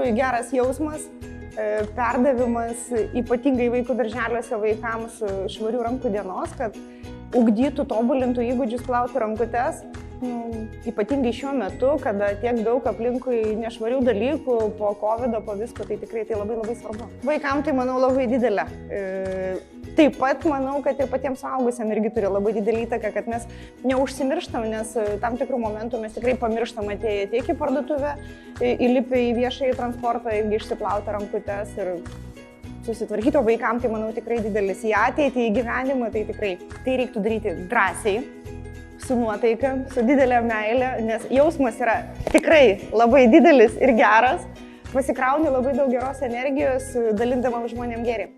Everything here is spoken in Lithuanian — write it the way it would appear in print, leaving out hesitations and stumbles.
tikrųjų geras jausmas, perdavimas ypatingai vaikų darželiuose vaikams švarių rankų dienos, kad ugdytų, tobulintų įgūdžius plauti rankutes. Ypatingai šiuo metu, kada tiek daug aplinkui nešvarių dalykų, po COVID, po visko, tai tikrai tai labai labai svarbu. Vaikams tai, manau, labai didelė. Taip pat manau, kad ir patiems suaugusiam irgi turi labai didelį įtaką, kad mes neužsimirštam, nes tam tikrų momentų mes tikrai pamirštam atėję tiek į parduotuvę, įlipę į viešąjį transportą, irgi išsiplauti rankutes ir susitvarkyti, o vaikams tai, manau, tikrai didelis į ateitį, į gyvenimą, tai tikrai tai reiktų daryti drąsiai, su nuotaika, su didelė meilė, nes jausmas yra tikrai labai didelis ir geras, pasikrauni labai daug geros energijos, dalindamam žmonėm gėrį.